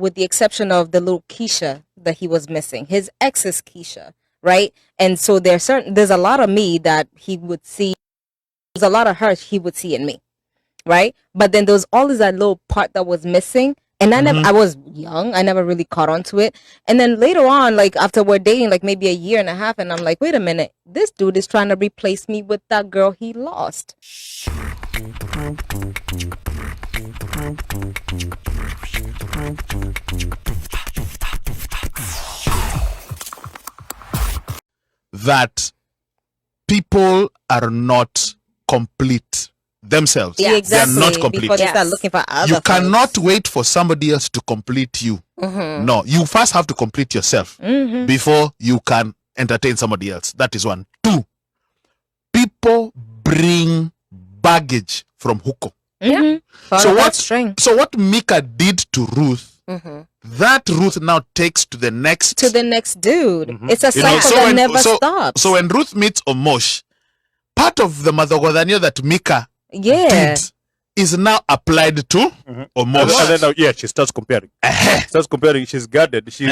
with the exception of the little Keisha that he was missing. His ex is Keisha, right? And so there's a lot of me that he would see. There's a lot of her he would see in me, right? But then there was always that little part that was missing. And I was young. I never really caught on to it. And then later on, like after we're dating, like maybe a year and a half, and I'm like, wait a minute, this dude is trying to replace me with that girl he lost. That people are not complete themselves. Yeah, exactly. They are not complete. Before they start looking for other You cannot wait for somebody else to complete you. No, you first have to complete yourself before you can entertain somebody else. That is one. Two, people bring baggage from huko. So what Mika did to Ruth, that Ruth now takes to the next dude. It's a cycle that never stops. So when Ruth meets Omosh, part of the Madhogodanya that Mika did is now applied to Omosh. And then she starts comparing. She's guarded. She's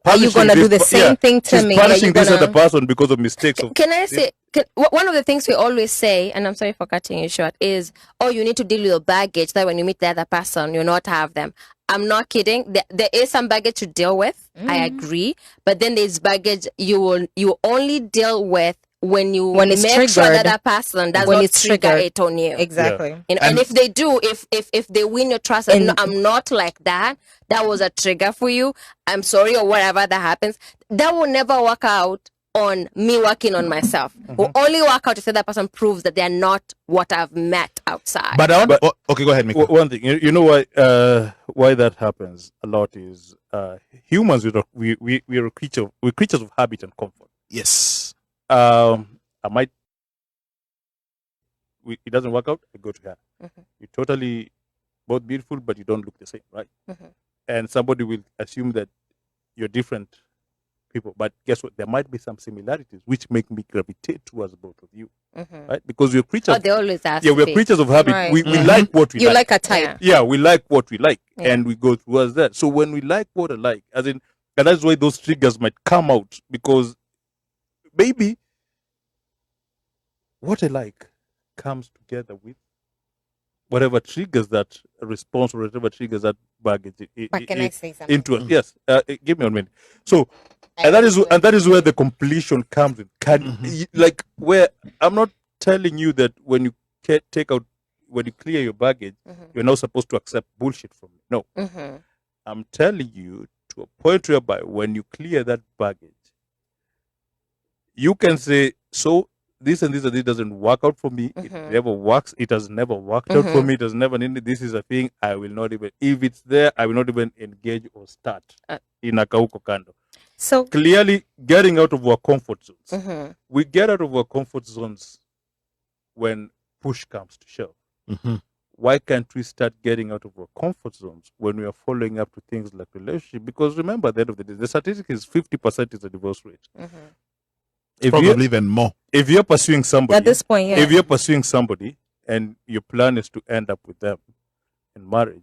Are you gonna do the same thing to me? She's punishing this other person because of mistakes. Can I say? One of the things we always say, and I'm sorry for cutting you short, is, oh, you need to deal with your baggage, that when you meet the other person, you'll not have them. I'm not kidding. There is some baggage to deal with. I agree. But then there's baggage you only deal with when it's make triggered. Sure that person does not trigger it on you. Exactly. And if they do, if they win your trust, and I'm not like that, that was a trigger for you, I'm sorry, or whatever that happens, that will never work out on me working on myself. Will only work out if the other person proves that they're not what I've met outside. Okay, go ahead, Mika. One thing, you know why that happens a lot is humans. We're creatures of habit and comfort. Yes. It doesn't work out, I go to her. You're totally both beautiful, but you don't look the same, right? And somebody will assume that you're different people, but guess what? There might be some similarities which make me gravitate towards both of you, right? Because we're creatures. Oh, they always ask. Yeah, we're creatures of habit. Right. We like what we like. You like a type. Yeah, we like what we like, and we go towards that. So when we like what I like, and that's why those triggers might come out, because maybe what I like comes together with whatever triggers that response, or whatever triggers that baggage. But can I say something? Into it? Yes. Give me a minute. So, and that is where the completion comes in. Like, where I'm not telling you that when you when you clear your baggage, you're not supposed to accept bullshit from me. No. I'm telling you to a point whereby when you clear that baggage, you can say, so this and this and this doesn't work out for me. It never works. It has never worked out for me. It has never needed. This is a thing I will not even, if it's there, I will not even engage or start in Akauko Kando. So clearly getting out of our comfort zones. We get out of our comfort zones when push comes to shove. Why can't we start getting out of our comfort zones when we are following up to things like relationship? Because remember, at the end of the day, the statistic is 50% is the divorce rate. Probably even more. If you're pursuing somebody, at this point, if you're pursuing somebody and your plan is to end up with them in marriage,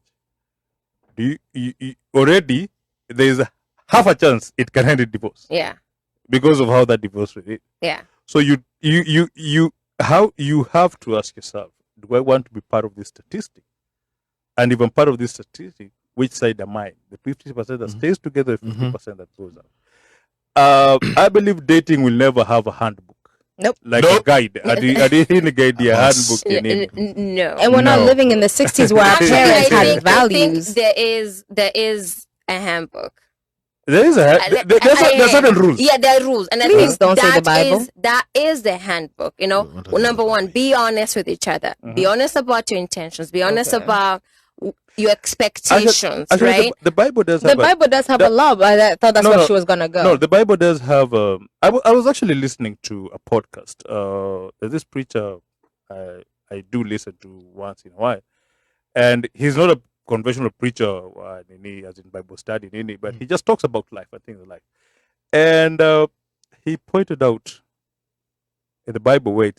you already there's half a chance it can end in divorce. Yeah. Because of how that divorce rate is. Yeah. So you have to ask yourself, do I want to be part of this statistic? And even part of this statistic, which side am I? The 50% that stays together, the 50% that goes out. I believe dating will never have a handbook. Nope. Like a guide. I didn't guide the handbook. No. And we're not living in the 60s where our parents had values. There is a handbook. There is there's certain rules. Yeah, there are rules. And I Please think don't say the Bible. That is the handbook. You know, number one, be honest with each other. Be honest about your intentions. Be honest about your expectations, right? The Bible does have a law, but I thought that's where she was gonna go. No, the Bible does have. I was actually listening to a podcast. There's this preacher I do listen to once in a while, and he's not a conventional preacher, as in Bible study, but he just talks about life and things like. And he pointed out in the Bible, what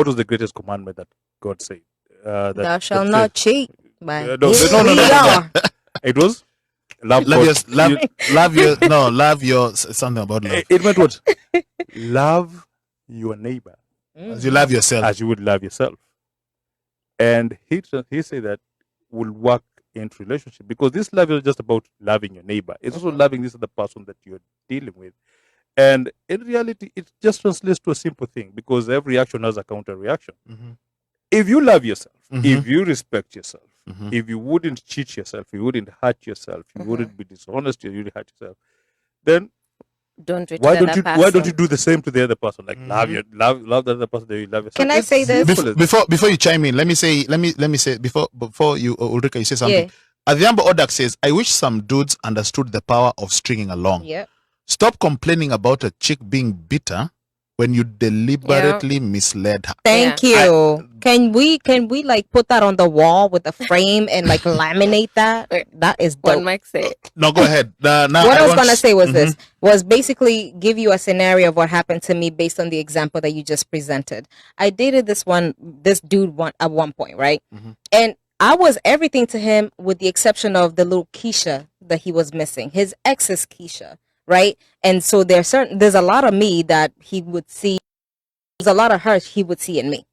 was the greatest commandment that God said? Thou shalt not cheat. But No, here no, no, we no, no, are. It was love. love your something about love. It meant what? Love your neighbor As you love yourself. as you would love yourself. And he said that will work into relationship, because this love is just about loving your neighbor. It's also loving this other person that you're dealing with. And in reality, it just translates to a simple thing, because every action has a counter reaction. If you love yourself, if you respect yourself, if you wouldn't cheat yourself, you wouldn't hurt yourself, you wouldn't be dishonest, you wouldn't hurt yourself, then Don't treat why the don't other you person. why don't you do the same to the other person? Like love the other person that you love yourself. Can I It's say this? simple as- Before you chime in, let me say before you Ulrika, you say something. Adhiambo Odak says, I wish some dudes understood the power of stringing along. Yep. Stop complaining about a chick being bitter when you deliberately misled her. Thank you. Can we like put that on the wall with a frame and like laminate that? That is dope. One mic say. No, go ahead. Now What I was gonna say was this was basically give you a scenario of what happened to me based on the example that you just presented. I dated this dude at one point, right? And I was everything to him with the exception of the little Keisha that he was missing. His ex is Keisha, right? And so there's a lot of me that he would see. There's a lot of her he would see in me,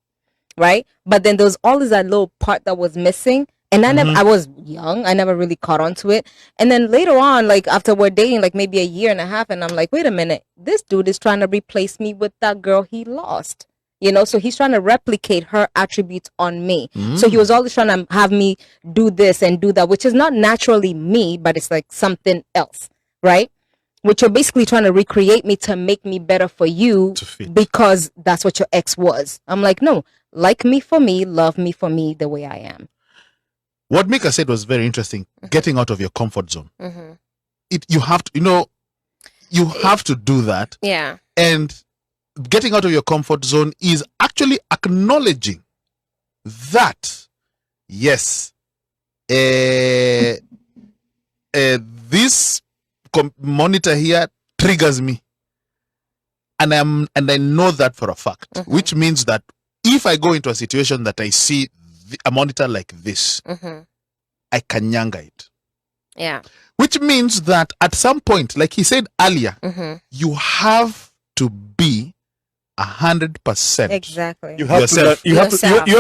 right? But then there's always that little part that was missing. And I was young. I never really caught on to it. And then later on, like after we're dating, like maybe a year and a half, and I'm like, wait a minute, this dude is trying to replace me with that girl he lost. You know, so he's trying to replicate her attributes on me. So he was always trying to have me do this and do that, which is not naturally me, but it's like something else, right? Which you're basically trying to recreate me to make me better for you because that's what your ex was. I'm like, no, like me for me, love me for me the way I am. What Mika said was very interesting. Getting out of your comfort zone. You have to, you have to do that. Yeah. And getting out of your comfort zone is actually acknowledging that, yes, this monitor here triggers me, and I know that for a fact, which means that if I go into a situation that I see a monitor like this, I can nyanga it. Yeah. Which means that at some point, like he said earlier, you have to be 100%. Exactly. You have to learn, you have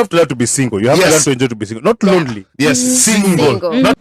to learn to be single. You have to learn to enjoy to be single. Not lonely. Yes, single. Single. Not